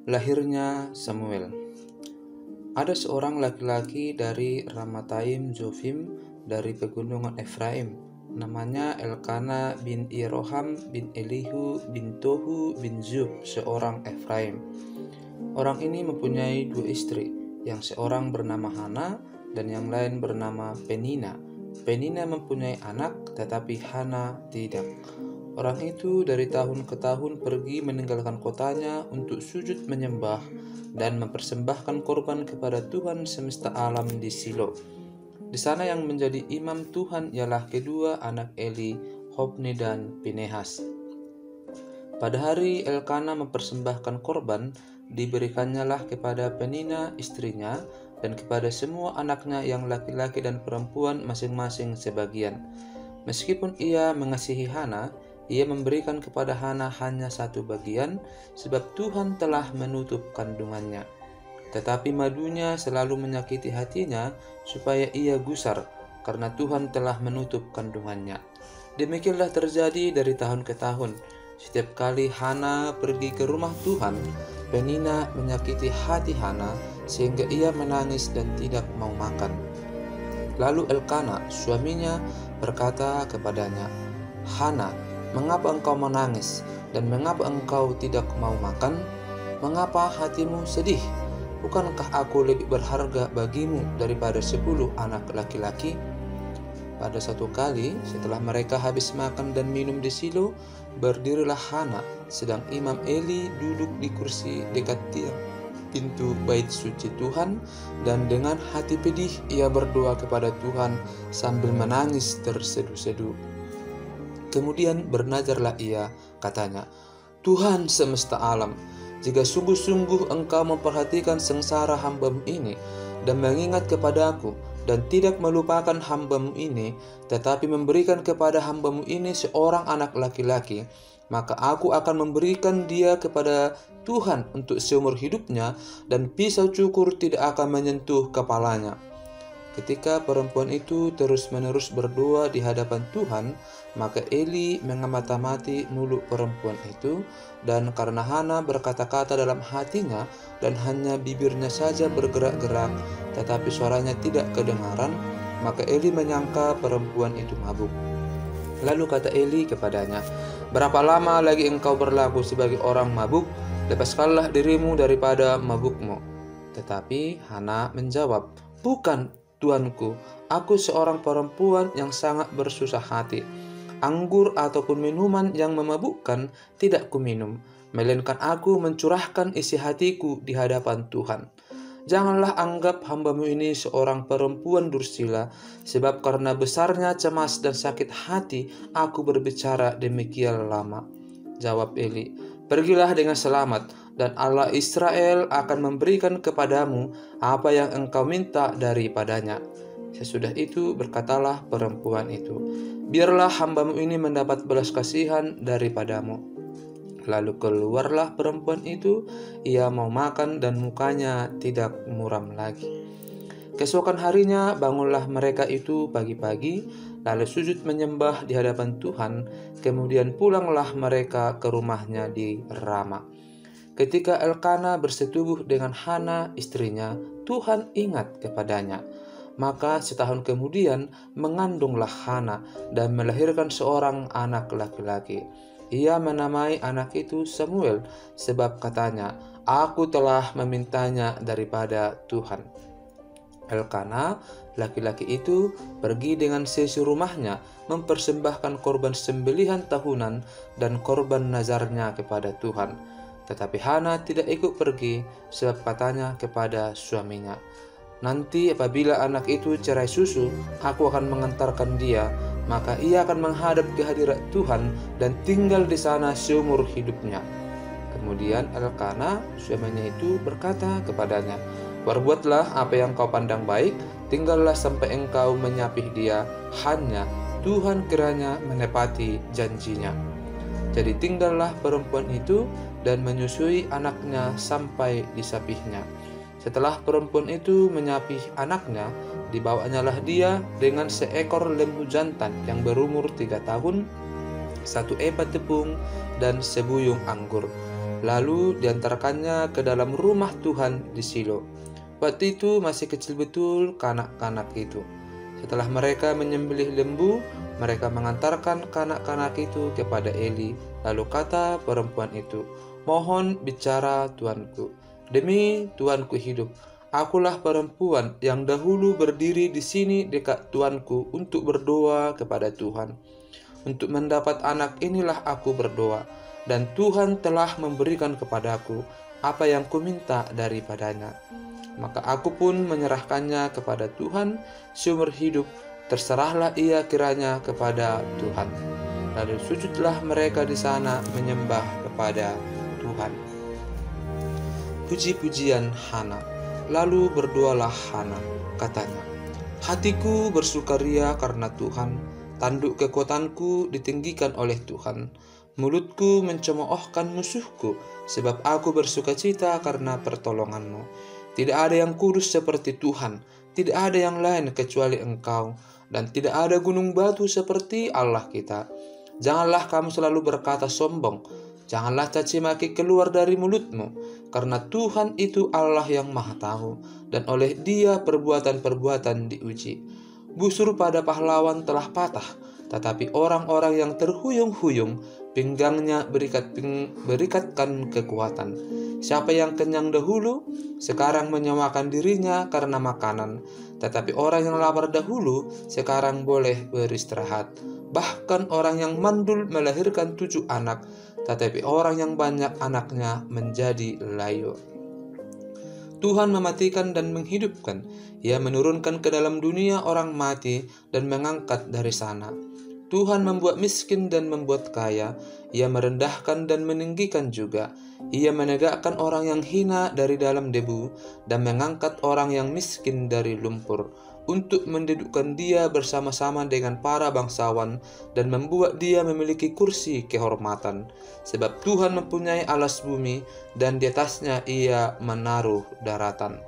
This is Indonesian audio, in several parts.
Lahirnya Samuel. Ada seorang laki-laki dari Ramataim Zofim dari pegunungan Efraim. Namanya Elkana bin Yeroham bin Elihu bin Tohu bin Zub, seorang Efraim. Orang ini mempunyai dua istri, yang seorang bernama Hana dan yang lain bernama Penina. Penina mempunyai anak, tetapi Hana tidak. Orang itu dari tahun ke tahun pergi meninggalkan kotanya untuk sujud menyembah dan mempersembahkan korban kepada Tuhan semesta alam di Silo. Di sana yang menjadi imam Tuhan ialah kedua anak Eli, Hofni dan Pinehas. Pada hari Elkana mempersembahkan korban, diberikannya kepada Penina istrinya dan kepada semua anaknya yang laki-laki dan perempuan masing-masing sebagian. Meskipun ia mengasihi Hana, ia memberikan kepada Hana hanya satu bagian, sebab Tuhan telah menutup kandungannya. Tetapi madunya selalu menyakiti hatinya, supaya ia gusar, karena Tuhan telah menutup kandungannya. Demikianlah terjadi dari tahun ke tahun. Setiap kali Hana pergi ke rumah Tuhan, Penina menyakiti hati Hana, sehingga ia menangis dan tidak mau makan. Lalu Elkana, suaminya, berkata kepadanya, "Hana, mengapa engkau menangis, dan mengapa engkau tidak mau makan? Mengapa hatimu sedih? Bukankah aku lebih berharga bagimu daripada 10 anak laki-laki?" Pada satu kali, setelah mereka habis makan dan minum di Silo, berdirilah Hana, sedang Imam Eli duduk di kursi dekat tiang pintu bait suci Tuhan, dan dengan hati pedih ia berdoa kepada Tuhan sambil menangis terseduh-seduh. Kemudian bernazarlah ia, katanya, "Tuhan semesta alam, jika sungguh-sungguh engkau memperhatikan sengsara hamba-Mu ini dan mengingat kepadaku dan tidak melupakan hamba-Mu ini, tetapi memberikan kepada hamba-Mu ini seorang anak laki-laki, maka aku akan memberikan dia kepada Tuhan untuk seumur hidupnya, dan pisau cukur tidak akan menyentuh kepalanya." Ketika perempuan itu terus-menerus berdoa di hadapan Tuhan, maka Eli mengamati mulut perempuan itu, dan karena Hana berkata-kata dalam hatinya dan hanya bibirnya saja bergerak-gerak, tetapi suaranya tidak kedengaran, maka Eli menyangka perempuan itu mabuk. Lalu kata Eli kepadanya, "Berapa lama lagi engkau berlaku sebagai orang mabuk? Lepaskanlah dirimu daripada mabukmu." Tetapi Hana menjawab, "Bukan, Tuanku, aku seorang perempuan yang sangat bersusah hati. Anggur ataupun minuman yang memabukkan tidak kuminum, melainkan aku mencurahkan isi hatiku di hadapan Tuhan. Janganlah anggap hamba-Mu ini seorang perempuan dursila, sebab karena besarnya cemas dan sakit hati aku berbicara demikian lama." Jawab Eli, "Pergilah dengan selamat, dan Allah Israel akan memberikan kepadamu apa yang engkau minta daripadanya." Sesudah itu berkatalah perempuan itu, "Biarlah hamba-Mu ini mendapat belas kasihan daripadamu." Lalu keluarlah perempuan itu, ia mau makan dan mukanya tidak muram lagi. Keesokan harinya bangunlah mereka itu pagi-pagi, lalu sujud menyembah di hadapan Tuhan, kemudian pulanglah mereka ke rumahnya di Rama. Ketika Elkana bersetubuh dengan Hana istrinya, Tuhan ingat kepadanya. Maka setahun kemudian mengandunglah Hana dan melahirkan seorang anak laki-laki. Ia menamai anak itu Samuel, sebab katanya, "Aku telah memintanya daripada Tuhan." Elkana, laki-laki itu, pergi dengan sesi rumahnya mempersembahkan korban sembelihan tahunan dan korban nazarnya kepada Tuhan. Tetapi Hana tidak ikut pergi, sebab katanya kepada suaminya, "Nanti apabila anak itu cerai susu, aku akan mengantarkan dia, maka ia akan menghadap ke hadirat Tuhan dan tinggal di sana seumur hidupnya." Kemudian Elkana, suaminya itu, berkata kepadanya, "Perbuatlah apa yang kau pandang baik, tinggallah sampai engkau menyapih dia, hanya Tuhan kiranya menepati janjinya." Jadi tinggallah perempuan itu dan menyusui anaknya sampai disapihnya. Setelah perempuan itu menyapih anaknya, dibawanyalah dia dengan seekor lembu jantan yang berumur 3 tahun, 1 epat tepung, dan sebuyung anggur. Lalu diantarkannya ke dalam rumah Tuhan di Shilo. Waktu itu masih kecil betul kanak-kanak itu. Setelah mereka menyembelih lembu, mereka mengantarkan kanak-kanak itu kepada Eli. Lalu kata perempuan itu, "Mohon bicara tuanku. Demi tuanku hidup, akulah perempuan yang dahulu berdiri di sini dekat tuanku untuk berdoa kepada Tuhan. Untuk mendapat anak inilah aku berdoa, dan Tuhan telah memberikan kepadaku apa yang kuminta daripadanya. Maka aku pun menyerahkannya kepada Tuhan seumur hidup, terserahlah ia kiranya kepada Tuhan." Lalu sujudlah mereka di sana menyembah kepada Tuhan. Puji-pujian Hana. Lalu berdoalah Hana, katanya, "Hatiku bersukaria karena Tuhan, tanduk kekuatanku ditinggikan oleh Tuhan. Mulutku mencemoohkan musuhku, sebab aku bersukacita karena pertolonganmu. Tidak ada yang kudus seperti Tuhan, tidak ada yang lain kecuali Engkau, dan tidak ada gunung batu seperti Allah kita. Janganlah kamu selalu berkata sombong, janganlah caci maki keluar dari mulutmu, karena Tuhan itu Allah yang Maha Tahu, dan oleh Dia perbuatan-perbuatan diuji. Busur pada pahlawan telah patah, tetapi orang-orang yang terhuyung-huyung, pinggangnya berikatkan kekuatan. Siapa yang kenyang dahulu, sekarang menyewakan dirinya karena makanan, tetapi orang yang lapar dahulu, sekarang boleh beristirahat. Bahkan orang yang mandul melahirkan 7 anak, tetapi orang yang banyak anaknya menjadi layu. Tuhan mematikan dan menghidupkan. Ia menurunkan ke dalam dunia orang mati dan mengangkat dari sana. Tuhan membuat miskin dan membuat kaya. Ia merendahkan dan meninggikan juga. Ia menegakkan orang yang hina dari dalam debu dan mengangkat orang yang miskin dari lumpur, untuk mendudukkan dia bersama-sama dengan para bangsawan dan membuat dia memiliki kursi kehormatan. Sebab Tuhan mempunyai alas bumi, dan di atasnya ia menaruh daratan.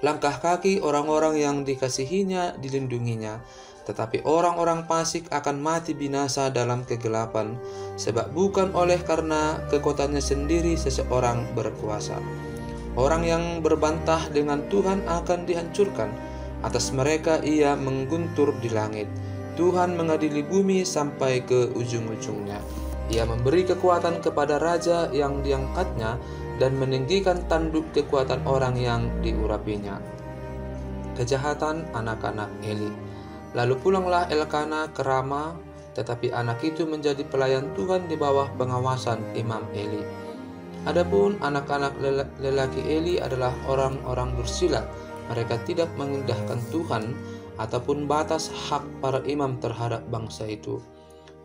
Langkah kaki orang-orang yang dikasihinya dilindunginya, tetapi orang-orang fasik akan mati binasa dalam kegelapan, sebab bukan oleh karena kekuatannya sendiri seseorang berkuasa. Orang yang berbantah dengan Tuhan akan dihancurkan, atas mereka ia mengguntur di langit. Tuhan mengadili bumi sampai ke ujung-ujungnya. Ia memberi kekuatan kepada raja yang diangkatnya, dan meninggikan tanduk kekuatan orang yang diurapinya. Kejahatan anak-anak Eli. Lalu pulanglah Elkana ke Rama, tetapi anak itu menjadi pelayan Tuhan di bawah pengawasan Imam Eli. Adapun anak-anak lelaki Eli adalah orang-orang bersila. Mereka tidak mengindahkan Tuhan ataupun batas hak para imam terhadap bangsa itu.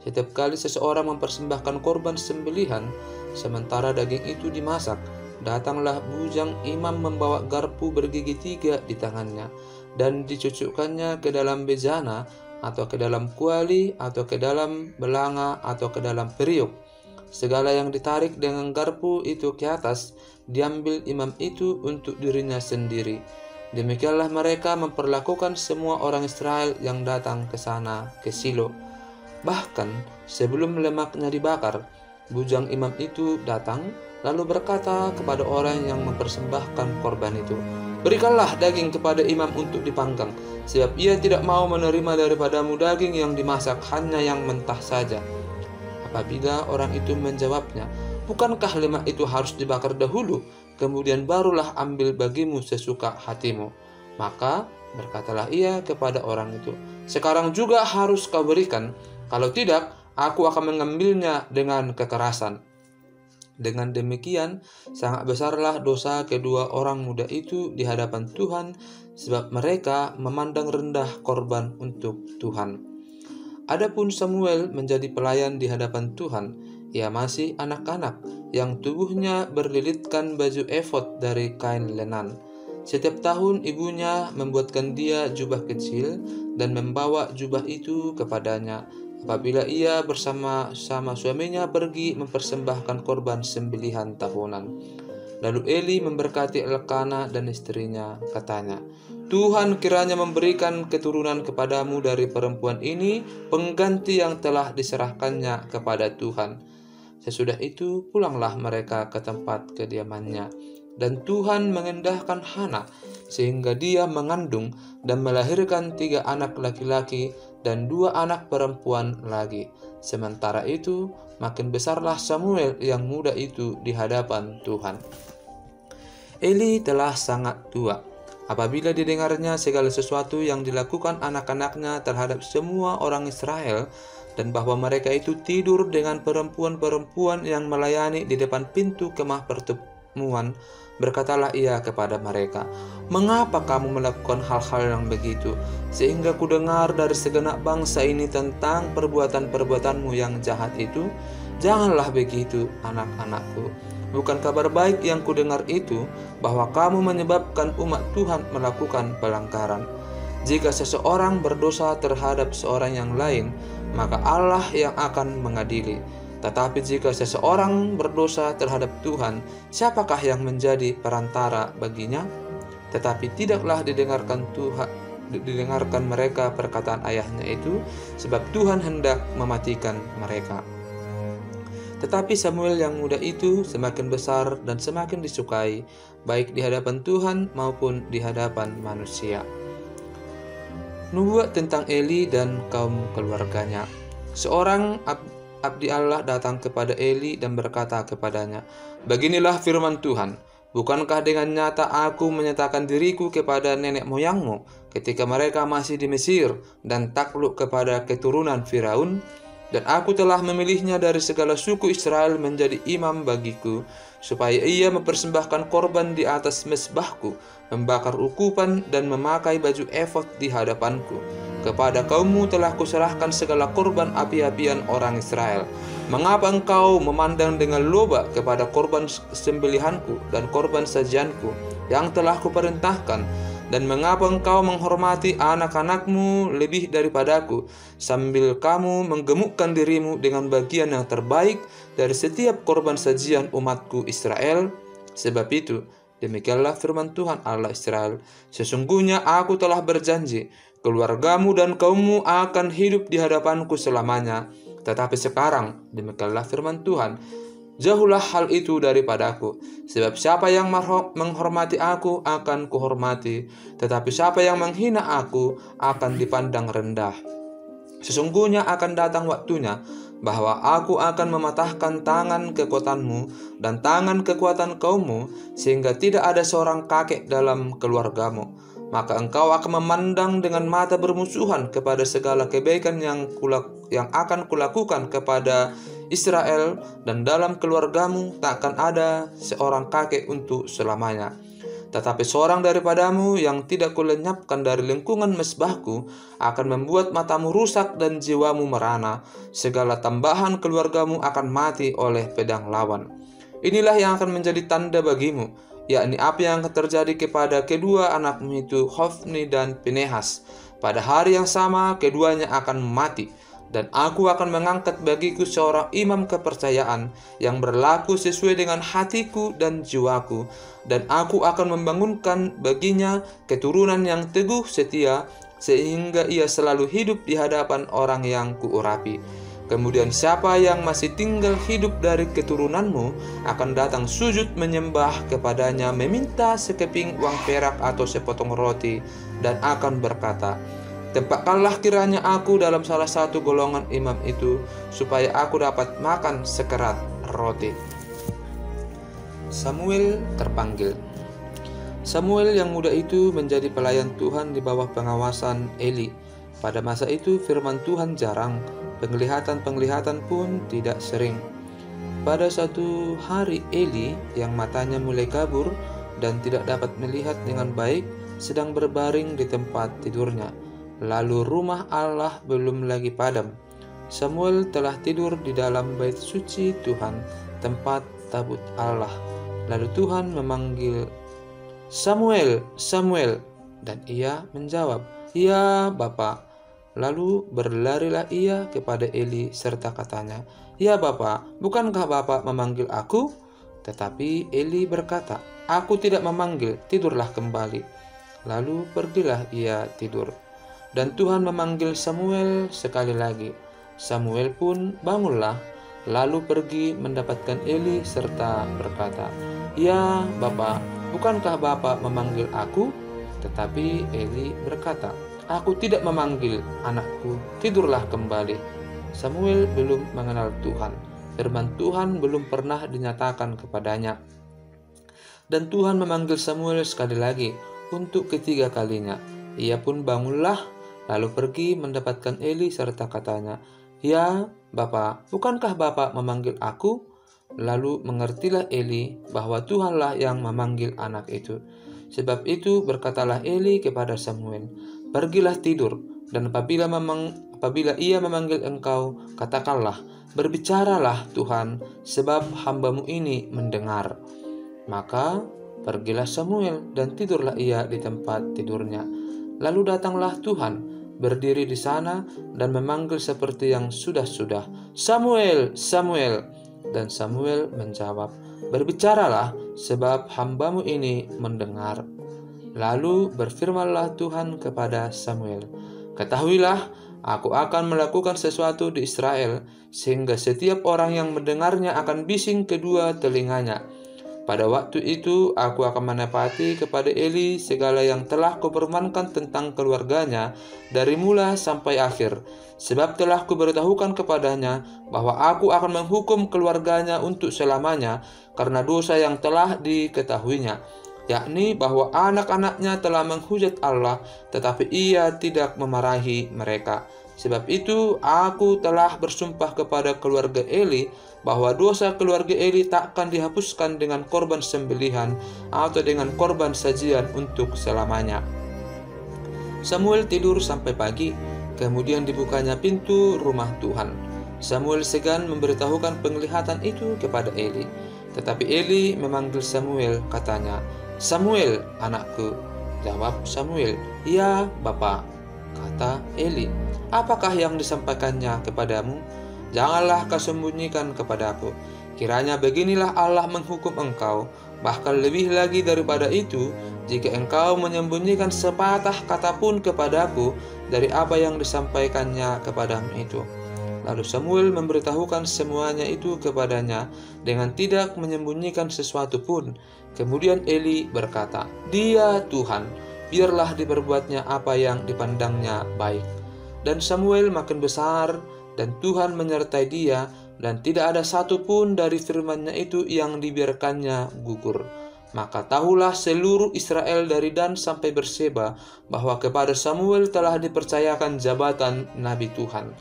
Setiap kali seseorang mempersembahkan korban sembelihan, sementara daging itu dimasak, datanglah bujang imam membawa garpu bergigi 3 di tangannya, dan dicucukkannya ke dalam bejana, atau ke dalam kuali, atau ke dalam belanga, atau ke dalam periuk. Segala yang ditarik dengan garpu itu ke atas, diambil imam itu untuk dirinya sendiri. Demikianlah mereka memperlakukan semua orang Israel yang datang ke sana, ke Shilo. Bahkan sebelum lemaknya dibakar, bujang imam itu datang, lalu berkata kepada orang yang mempersembahkan korban itu, "Berikanlah daging kepada imam untuk dipanggang, sebab ia tidak mau menerima daripadamu daging yang dimasak, hanya yang mentah saja." Apabila orang itu menjawabnya, "Bukankah lemak itu harus dibakar dahulu, kemudian barulah ambil bagimu sesuka hatimu?" Maka berkatalah ia kepada orang itu, "Sekarang juga harus kau berikan, kalau tidak, aku akan mengambilnya dengan kekerasan." Dengan demikian, sangat besarlah dosa kedua orang muda itu di hadapan Tuhan, sebab mereka memandang rendah korban untuk Tuhan. Adapun Samuel menjadi pelayan di hadapan Tuhan. Ia masih anak-anak yang tubuhnya berlilitkan baju efod dari kain lenan. Setiap tahun ibunya membuatkan dia jubah kecil dan membawa jubah itu kepadanya apabila ia bersama-sama suaminya pergi mempersembahkan korban sembelihan tahunan. Lalu Eli memberkati Elkana dan istrinya, katanya, "Tuhan kiranya memberikan keturunan kepadamu dari perempuan ini, pengganti yang telah diserahkannya kepada Tuhan." Sesudah itu pulanglah mereka ke tempat kediamannya. Dan Tuhan mengendahkan Hana sehingga dia mengandung dan melahirkan 3 anak laki-laki dan 2 anak perempuan lagi. Sementara itu makin besarlah Samuel yang muda itu di hadapan Tuhan. Eli telah sangat tua apabila didengarnya segala sesuatu yang dilakukan anak-anaknya terhadap semua orang Israel, dan bahwa mereka itu tidur dengan perempuan-perempuan yang melayani di depan pintu kemah pertemuan. Berkatalah ia kepada mereka, "Mengapa kamu melakukan hal-hal yang begitu, sehingga kudengar dari segenap bangsa ini tentang perbuatan-perbuatanmu yang jahat itu? Janganlah begitu, anak-anakku. Bukan kabar baik yang kudengar itu, bahwa kamu menyebabkan umat Tuhan melakukan pelanggaran. Jika seseorang berdosa terhadap seorang yang lain, maka Allah yang akan mengadili. Tetapi jika seseorang berdosa terhadap Tuhan, siapakah yang menjadi perantara baginya?" Tetapi tidaklah didengarkan mereka perkataan ayahnya itu, sebab Tuhan hendak mematikan mereka. Tetapi Samuel yang muda itu semakin besar dan semakin disukai, baik di hadapan Tuhan maupun di hadapan manusia. Nubuat tentang Eli dan kaum keluarganya. Seorang abdi Allah datang kepada Eli dan berkata kepadanya, "Beginilah firman Tuhan, bukankah dengan nyata aku menyatakan diriku kepada nenek moyangmu ketika mereka masih di Mesir dan takluk kepada keturunan Firaun? Dan aku telah memilihnya dari segala suku Israel menjadi imam bagiku, supaya ia mempersembahkan korban di atas mezbahku, membakar ukupan dan memakai baju efod di hadapanku. Kepada kaummu telah kuserahkan segala korban api-apian orang Israel. Mengapa engkau memandang dengan loba kepada korban sembelihanku dan korban sajianku yang telah kuperintahkan? Dan mengapa engkau menghormati anak-anakmu lebih daripadaku, sambil kamu menggemukkan dirimu dengan bagian yang terbaik dari setiap korban sajian umatku Israel? Sebab itu, demikianlah firman Tuhan Allah Israel, sesungguhnya aku telah berjanji, keluargamu dan kaummu akan hidup di hadapanku selamanya. Tetapi sekarang, demikianlah firman Tuhan, jauhlah hal itu daripadaku, sebab siapa yang menghormati aku akan kuhormati, tetapi siapa yang menghina aku akan dipandang rendah. Sesungguhnya akan datang waktunya bahwa aku akan mematahkan tangan kekuatanmu dan tangan kekuatan kaummu, sehingga tidak ada seorang kakek dalam keluargamu. Maka engkau akan memandang dengan mata bermusuhan kepada segala kebaikan yang akan kulakukan kepada Israel, dan dalam keluargamu takkan ada seorang kakek untuk selamanya. Tetapi seorang daripadamu yang tidak kulenyapkan dari lingkungan mezbahku akan membuat matamu rusak dan jiwamu merana. Segala tambahan keluargamu akan mati oleh pedang lawan. Inilah yang akan menjadi tanda bagimu, yakni apa yang akan terjadi kepada kedua anakmu itu, Hofni dan Pinehas. Pada hari yang sama keduanya akan mati, dan aku akan mengangkat bagiku seorang imam kepercayaan yang berlaku sesuai dengan hatiku dan jiwaku, dan aku akan membangunkan baginya keturunan yang teguh setia, sehingga ia selalu hidup di hadapan orang yang kuurapi. Kemudian siapa yang masih tinggal hidup dari keturunanmu akan datang sujud menyembah kepadanya, meminta sekeping uang perak atau sepotong roti, dan akan berkata, tempatkanlah kiranya aku dalam salah satu golongan imam itu, supaya aku dapat makan sekerat roti. Samuel terpanggil. Samuel yang muda itu menjadi pelayan Tuhan di bawah pengawasan Eli. Pada masa itu firman Tuhan jarang, penglihatan-penglihatan pun tidak sering. Pada satu hari Eli yang matanya mulai kabur dan tidak dapat melihat dengan baik sedang berbaring di tempat tidurnya. Lalu rumah Allah belum lagi padam. Samuel telah tidur di dalam bait suci Tuhan, tempat tabut Allah. Lalu Tuhan memanggil, "Samuel, Samuel." Dan ia menjawab, "Ya, Bapa." Lalu berlarilah ia kepada Eli serta katanya, "Ya Bapa, bukankah Bapa memanggil aku?" Tetapi Eli berkata, "Aku tidak memanggil, tidurlah kembali." Lalu pergilah ia tidur. Dan Tuhan memanggil Samuel sekali lagi. Samuel pun bangunlah, lalu pergi mendapatkan Eli serta berkata, "Ya, Bapa, bukankah Bapa memanggil aku?" Tetapi Eli berkata, "Aku tidak memanggil, anakku, tidurlah kembali." Samuel belum mengenal Tuhan. Firman Tuhan belum pernah dinyatakan kepadanya. Dan Tuhan memanggil Samuel sekali lagi untuk ketiga kalinya. Ia pun bangunlah, lalu pergi mendapatkan Eli serta katanya, "Ya, Bapa, bukankah Bapa memanggil aku?" Lalu mengertilah Eli bahwa Tuhanlah yang memanggil anak itu. Sebab itu berkatalah Eli kepada Samuel, "Pergilah tidur, dan apabila ia memanggil engkau, katakanlah, berbicaralah Tuhan, sebab hambamu ini mendengar." Maka pergilah Samuel dan tidurlah ia di tempat tidurnya. Lalu datanglah Tuhan, berdiri di sana dan memanggil seperti yang sudah-sudah, "Samuel, Samuel!" Dan Samuel menjawab, "Berbicaralah, sebab hambamu ini mendengar." Lalu berfirmanlah Tuhan kepada Samuel, "Ketahuilah, aku akan melakukan sesuatu di Israel, sehingga setiap orang yang mendengarnya akan bising kedua telinganya. Pada waktu itu aku akan menepati kepada Eli segala yang telah kupermankan tentang keluarganya dari mula sampai akhir. Sebab telah kuberitahukan kepadanya bahwa aku akan menghukum keluarganya untuk selamanya karena dosa yang telah diketahuinya, yakni bahwa anak-anaknya telah menghujat Allah, tetapi ia tidak memarahi mereka. Sebab itu aku telah bersumpah kepada keluarga Eli bahwa dosa keluarga Eli takkan dihapuskan dengan korban sembelihan atau dengan korban sajian untuk selamanya." Samuel tidur sampai pagi, kemudian dibukanya pintu rumah Tuhan. Samuel segan memberitahukan penglihatan itu kepada Eli. Tetapi Eli memanggil Samuel, katanya, "Samuel, anakku." Jawab Samuel, "Ya, Bapa." Kata Eli, "Apakah yang disampaikannya kepadamu? Janganlah kau sembunyikan kepadaku. Kiranya beginilah Allah menghukum engkau, bahkan lebih lagi daripada itu, jika engkau menyembunyikan sepatah kata pun kepadaku dari apa yang disampaikannya kepadamu itu." Lalu Samuel memberitahukan semuanya itu kepadanya dengan tidak menyembunyikan sesuatu pun. Kemudian Eli berkata, "Dia Tuhan, biarlah diperbuatnya apa yang dipandangnya baik." Dan Samuel makin besar, dan Tuhan menyertai dia, dan tidak ada satu pun dari firman-Nya itu yang dibiarkannya gugur. Maka tahulah seluruh Israel dari Dan sampai Berseba bahwa kepada Samuel telah dipercayakan jabatan Nabi Tuhan.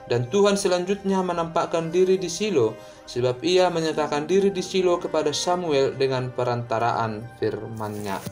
Dan Tuhan selanjutnya menampakkan diri di Shilo, sebab ia menyatakan diri di Shilo kepada Samuel dengan perantaraan firman-Nya.